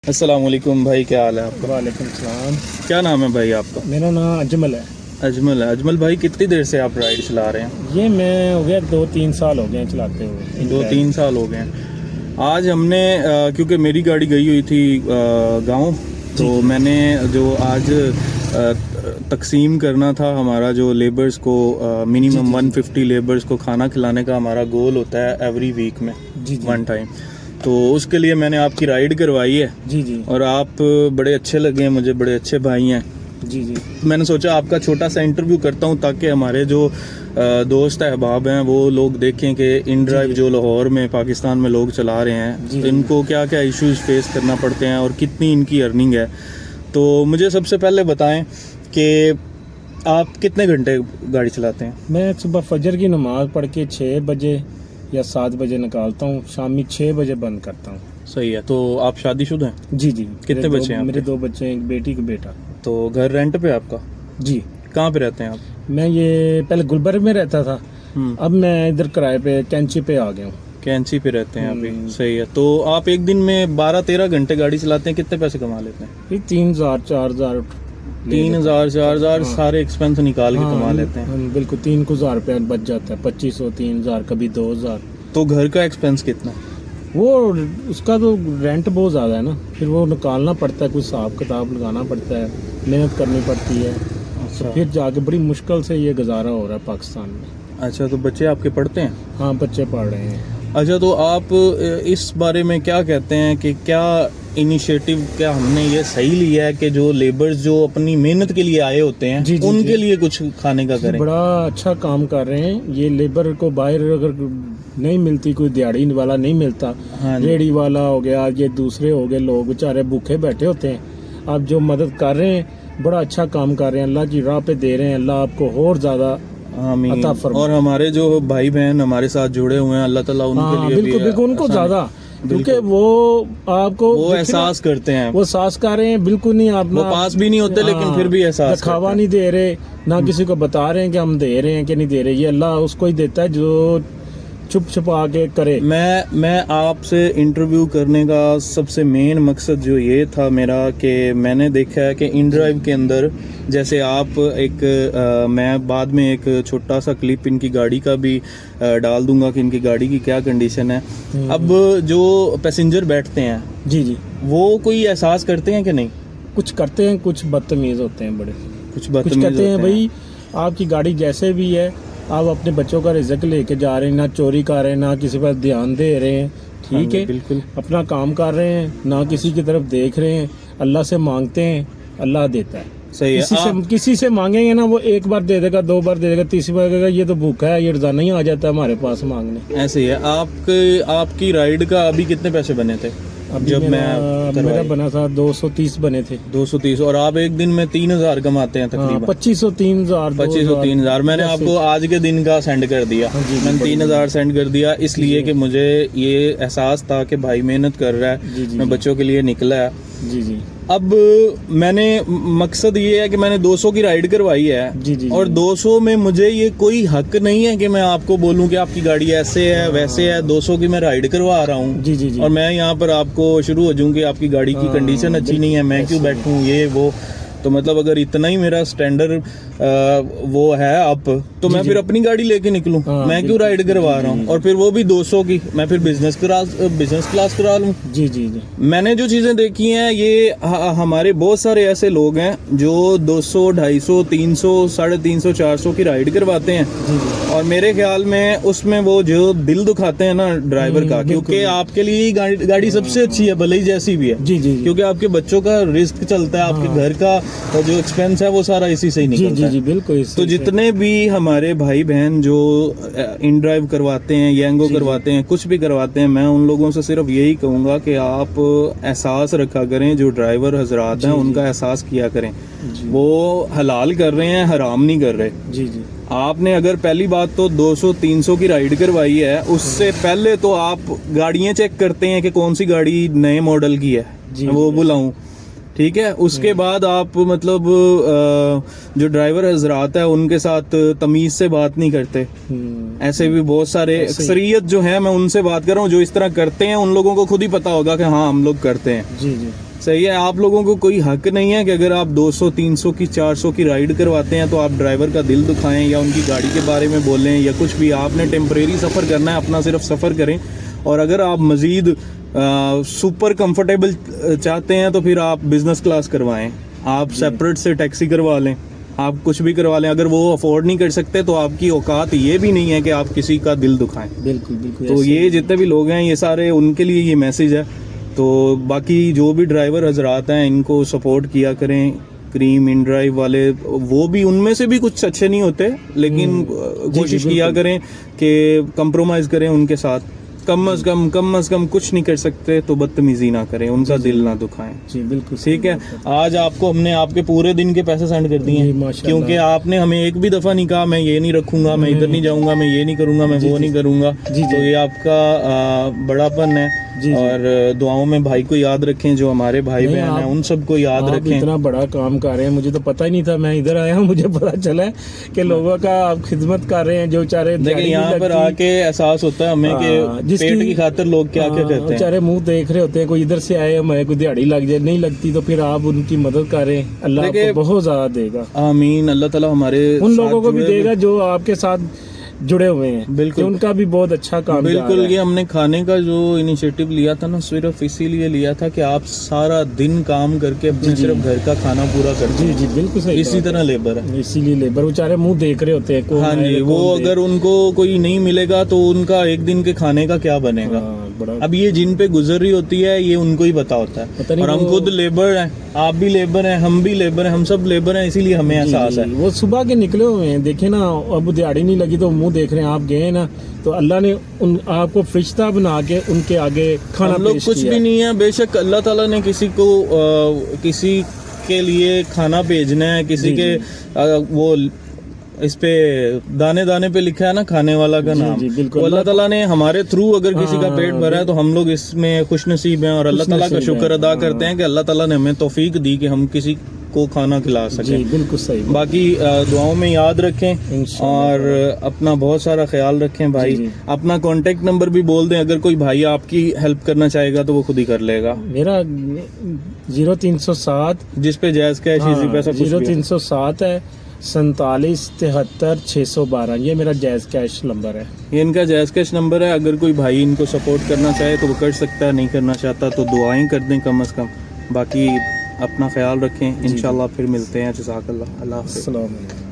السلام علیکم بھائی، کیا حال ہے آپ کا؟ وعلیکم السلام. کیا نام ہے بھائی آپ کا؟ میرا نام اجمل ہے. اجمل ہے. اجمل بھائی، کتنی دیر سے آپ رائڈ چلا رہے ہیں؟ یہ میں ہو گیا 2-3 سال ہو گئے ہیں چلاتے ہوئے. 2-3 سال ہو گئے ہیں. آج ہم نے کیونکہ میری گاڑی گئی ہوئی تھی گاؤں، تو میں نے جو آج تقسیم کرنا تھا ہمارا جو لیبرز کو منیمم 150 لیبرز کو کھانا کھلانے کا ہمارا گول ہوتا ہے ایوری ویک میں ون ٹائم. تو اس کے لیے میں نے آپ کی رائڈ کروائی ہے. جی اور آپ بڑے اچھے لگے ہیں مجھے، بڑے اچھے بھائی ہیں. جی. میں نے سوچا آپ کا چھوٹا سا انٹرویو کرتا ہوں تاکہ ہمارے جو دوست احباب ہیں وہ لوگ دیکھیں کہ ان ڈرائیو جو لاہور میں پاکستان میں لوگ چلا رہے ہیں ان کو کیا کیا ایشوز فیس کرنا پڑتے ہیں اور کتنی ان کی ارننگ ہے. تو مجھے سب سے پہلے بتائیں کہ آپ کتنے گھنٹے گاڑی چلاتے ہیں؟ میں صبح فجر کی نماز پڑھ کے 6 بجے یا 7 بجے نکالتا ہوں، شامی 6 بجے بند کرتا ہوں. صحیح ہے. تو آپ شادی شدہ ہیں؟ جی. کتنے بچے ہیں؟ میرے 2 بچے ہیں، ایک بیٹی ایک بیٹا. تو گھر رینٹ پہ آپ کا؟ جی. کہاں پہ رہتے ہیں آپ؟ میں یہ پہلے گلبرگ میں رہتا تھا، اب میں ادھر کرائے پہ کینچی پہ آ گیا ہوں. کینچی پہ رہتے ہیں ابھی. صحیح ہے. تو آپ ایک دن میں 12-13 گھنٹے گاڑی چلاتے ہیں، کتنے پیسے کما لیتے ہیں؟ 3,000-4,000 3,000-4,000 سارے ایکسپینس نکال کے کما لیتے ہیں. بالکل 3,000 روپیہ بچ جاتا ہے، 2,500-3,000 کبھی 2,000. تو گھر کا ایکسپینس کتنا؟ وہ اس کا تو رینٹ بہت زیادہ ہے نا، پھر وہ نکالنا پڑتا ہے، کوئی حساب کتاب لگانا پڑتا ہے، محنت کرنی پڑتی ہے. اچھا. پھر جا کے بڑی مشکل سے یہ گزارا ہو رہا ہے پاکستان میں. اچھا. تو بچے آپ کے پڑھتے ہیں؟ ہاں، بچے پڑھ رہے ہیں. اچھا. تو آپ اس بارے میں کیا کہتے ہیں کہ کیا انیشیٹو کیا ہم نے یہ صحیح لیا ہے کہ جو لیبرز جو اپنی محنت کے لیے آئے ہوتے ہیں ان کے لیے کچھ کھانے کا کریں؟ بڑا اچھا کام کر رہے ہیں. یہ لیبر کو باہر اگر نہیں ملتی، کوئی دیہڑی والا نہیں ملتا، ریڑھی والا ہو گیا، یہ دوسرے ہو گئے، لوگ بیچارے بھوکے بیٹھے ہوتے ہیں. آپ جو مدد کر رہے ہیں بڑا اچھا کام کر رہے ہیں، اللہ کی راہ پہ دے رہے ہیں. اللہ آپ کو اور زیادہ عطا فرمائے. اور ہمارے جو بھائی بہن ہمارے ساتھ جڑے ہوئے ہیں، اللہ تعالیٰ ان کے لیے بھی بالکل ان کو زیادہ، کیونکہ وہ آپ کو وہ احساس کرتے ہیں، وہ احساس کر رہے ہیں. بالکل نہیں، آپ وہ پاس بھی نہیں ہوتے لیکن پھر بھی احساس دکھاوا نہیں دے رہے، نہ کسی کو بتا رہے ہیں کہ ہم دے رہے ہیں کہ نہیں دے رہے. یہ اللہ اس کو ہی دیتا ہے جو چھپ چھپا کے کرے. میں آپ سے انٹرویو کرنے کا سب سے مین مقصد جو یہ تھا میرا کہ میں نے دیکھا ہے کہ ان ڈرائیو کے اندر جیسے آپ ایک میں بعد میں ایک چھوٹا سا کلپ ان کی گاڑی کا بھی ڈال دوں گا کہ ان کی گاڑی کی کیا کنڈیشن ہے. اب جو پیسنجر بیٹھتے ہیں جی وہ کوئی احساس کرتے ہیں کہ نہیں؟ کچھ کرتے ہیں، کچھ بدتمیز ہوتے ہیں، بڑے کچھ بدتمیز کہتے ہیں بھائی آپ کی گاڑی جیسے بھی ہے، آپ اپنے بچوں کا رزق لے کے جا رہے ہیں، نہ چوری کر رہے ہیں، نہ کسی پر دھیان دے رہے ہیں. ٹھیک ہے، بالکل اپنا کام کر رہے ہیں، نہ کسی کی طرف دیکھ رہے ہیں. اللہ سے مانگتے ہیں، اللہ دیتا ہے. صحیح ہے. کسی سے مانگیں گے نا، وہ ایک بار دے دے گا، 2 بار دے دے گا، تیسری بار کہے گا یہ تو بھوکا ہے، یہ روزانہ ہی آ جاتا ہے ہمارے پاس مانگنے. ایسے ہی ہے. آپ کی رائڈ کا ابھی کتنے پیسے بنے تھے؟ جب میرا بنا تھا 230 بنے تھے. 230. اور آپ ایک دن میں 3,000 کماتے ہیں تقریباً؟ 2,500-3,000. میں نے آپ کو آج کے دن کا سینڈ کر دیا. میں نے 3,000 سینڈ کر دیا اس لیے کہ مجھے یہ احساس تھا کہ بھائی محنت کر رہا ہے، میں بچوں کے لیے نکلا ہے. جی. اب میں نے مقصد یہ ہے کہ میں نے 200 کی رائڈ کروائی ہے. اور 200 میں مجھے یہ کوئی حق نہیں ہے کہ میں آپ کو بولوں کہ آپ کی گاڑی ایسے ہے ویسے ہے. 200 کی میں رائڈ کروا رہا ہوں. جی. اور میں یہاں پر آپ کو شروع ہو جاؤں کہ آپ کی گاڑی کی کنڈیشن اچھی نہیں ہے، میں کیوں بیٹھوں، یہ وہ. تو مطلب اگر اتنا ہی میرا سٹینڈرڈ وہ ہے اب تو میں پھر اپنی گاڑی لے کے نکلوں. میں کیوں رائڈ کروا رہا ہوں؟ اور پھر وہ بھی 200 کی، میں پھر بزنس کلاس کرا لوں. جی. میں نے جو چیزیں دیکھی ہیں یہ ہمارے بہت سارے ایسے لوگ ہیں جو 200, 250, 300, 350, 400 کی رائڈ کرواتے ہیں. اور میرے خیال میں اس میں وہ جو دل دکھاتے ہیں نا ڈرائیور کا، کیونکہ آپ کے لیے گاڑی سب سے اچھی ہے بھلے ہی جیسی بھی ہے. کیونکہ آپ کے بچوں کا رزق چلتا ہے، آپ کے گھر کا جو ایکسپینس ہے وہ سارا اسی سے ہی نکلتا ہے. جی بالکل. تو جتنے بھی ہمارے بھائی بہن جو ان ڈرائیو کرواتے ہیں، یینگو کرواتے ہیں، کچھ بھی کرواتے ہیں، میں ان لوگوں سے صرف یہی کہوں گا کہ آپ احساس رکھا کریں، جو ڈرائیور حضرات ہیں ان کا احساس کیا کریں. وہ حلال کر رہے ہیں، حرام نہیں کر رہے. جی. آپ نے اگر پہلی بات تو 200-300 کی رائڈ کروائی ہے، اس سے پہلے تو آپ گاڑیاں چیک کرتے ہیں کہ کون سی گاڑی نئے ماڈل کی ہے، وہ بلاؤں. ٹھیک ہے. اس کے بعد آپ مطلب جو ڈرائیور حضرات ہیں ان کے ساتھ تمیز سے بات نہیں کرتے. ایسے بھی بہت سارے، اکثریت جو ہے میں ان سے بات کر رہا ہوں جو اس طرح کرتے ہیں، ان لوگوں کو خود ہی پتا ہوگا کہ ہاں ہم لوگ کرتے ہیں. جی. صحیح ہے. آپ لوگوں کو کوئی حق نہیں ہے کہ اگر آپ 200 300 کی 400 کی رائڈ کرواتے ہیں تو آپ ڈرائیور کا دل دکھائیں یا ان کی گاڑی کے بارے میں بولیں یا کچھ بھی. آپ نے ٹیمپریری سفر کرنا ہے, اپنا صرف سفر کریں. اور اگر آپ مزید سپر کمفرٹیبل چاہتے ہیں تو پھر آپ بزنس کلاس کروائیں, آپ سیپریٹ سے ٹیکسی کروا لیں, آپ کچھ بھی کروا لیں. اگر وہ افورڈ نہیں کر سکتے تو آپ کی اوقات یہ بھی نہیں ہے کہ آپ کسی کا دل دکھائیں. بالکل بالکل. تو یہ جتنے بھی لوگ ہیں یہ سارے ان کے لیے یہ میسج ہے. تو باقی جو بھی ڈرائیور حضرات ہیں ان کو سپورٹ کیا کریں. کریم ان ڈرائیو والے وہ بھی ان میں سے بھی کچھ اچھے نہیں ہوتے, لیکن کوشش کیا کریں کہ کمپرومائز کریں ان کے ساتھ. کم از کم کچھ نہیں کر سکتے تو بدتمیزی نہ کریں, ان کا دل نہ دکھائیں. جی بالکل ٹھیک ہے. آج آپ کو ہم نے آپ کے پورے دن کے پیسے سینڈ کر دیے ہیں, کیونکہ آپ نے ہمیں ایک بھی دفعہ نہیں کہا میں یہ نہیں رکھوں گا, میں ادھر نہیں جاؤں گا, میں یہ نہیں کروں گا, میں وہ نہیں کروں گا. تو یہ آپ کا بڑا پن ہے. اور دعاؤں میں بھائی کو یاد رکھیں, جو ہمارے بھائی بہن ہیں ان سب کو یاد رکھیں. اتنا بڑا کام کر رہے ہیں, مجھے تو پتہ ہی نہیں تھا. میں ادھر آیا ہوں, مجھے پتا چلا ہے کہ لوگوں کا آپ خدمت کر رہے ہیں. جو چارے دیکھیں یہاں پر آ کے احساس ہوتا ہے ہمیں کہ پیٹ کی خاطر لوگ کیا کیا کرتے ہیں. بیچارے منہ دیکھ رہے ہوتے ہیں, کوئی ادھر سے آئے ہمیں کوئی دیہڑی لگ جائے, نہیں لگتی تو پھر آپ ان کی مدد کریں. اللہ آپ کو بہت زیادہ دے گا. آمین. اللہ تعالیٰ ہمارے ان لوگوں کو بھی دے گا جو آپ کے ساتھ جڑے ہوئے ہیں. بالکل, ان کا بھی بہت اچھا کام. بالکل. یہ ہم نے کھانے کا جو انیشیٹو لیا تھا نا, صرف اسی لیے لیا تھا کہ آپ سارا دن کام کر کے اپنے صرف گھر کا کھانا پورا کرتے ہیں. جی بالکل صحیح. اسی طرح لیبر ہے, اسی لیے لیبر بیچارے منہ دیکھ رہے ہوتے ہیں. ہاں جی, وہ اگر ان کو کوئی نہیں ملے گا تو ان کا ایک دن کے کھانے کا کیا بنے گا. اب یہ جن پہ گزر رہی ہوتی ہے یہ ان کو ہی پتا ہوتا ہے. اور ہم خود لیبر ہیں, آپ بھی لیبر ہیں, ہم بھی لیبر ہیں, ہم سب لیبر ہیں, اسی لیے ہمیں احساس ہے. وہ صبح کے نکلے ہوئے ہیں, دیکھیں نا, اب دیہڑی نہیں لگی تو منہ دیکھ رہے ہیں. آپ گئے نا تو اللہ نے آپ کو فرشتہ بنا کے ان کے آگے کھانا ہم لوگ کچھ بھی نہیں ہے. بے شک اللہ تعالیٰ نے کسی کو کسی کے لیے کھانا بھیجنا ہے, کسی کے وہ اس پہ دانے دانے پہ لکھا ہے نا کھانے والا کا نام. تو اللہ تعالیٰ نے ہمارے تھرو اگر کسی کا پیٹ بھرا ہے تو ہم لوگ اس میں خوش نصیب ہیں, اور اللہ تعالیٰ کا شکر ادا کرتے ہیں کہ اللہ تعالیٰ نے ہمیں توفیق دی کہ ہم کسی کو کھانا کھلا سکیں. بالکل صحیح. باقی دعاؤں میں یاد رکھیں اور اپنا بہت سارا خیال رکھیں. بھائی اپنا کانٹیکٹ نمبر بھی بول دیں, اگر کوئی بھائی آپ کی ہیلپ کرنا چاہے گا تو وہ خود ہی کر لے گا. میرا 0307 جس پہ جائز کیش ایزی پیسہ 0307 ہے 47 73 612. یہ میرا جائز کیش نمبر ہے. یہ ان کا جائز کیش نمبر ہے. اگر کوئی بھائی ان کو سپورٹ کرنا چاہے تو وہ کر سکتا ہے, نہیں کرنا چاہتا تو دعائیں کر دیں کم از کم. باقی اپنا خیال رکھیں, انشاءاللہ پھر ملتے ہیں. جزاک اللہ. اللہ حافظ. السلام علیکم.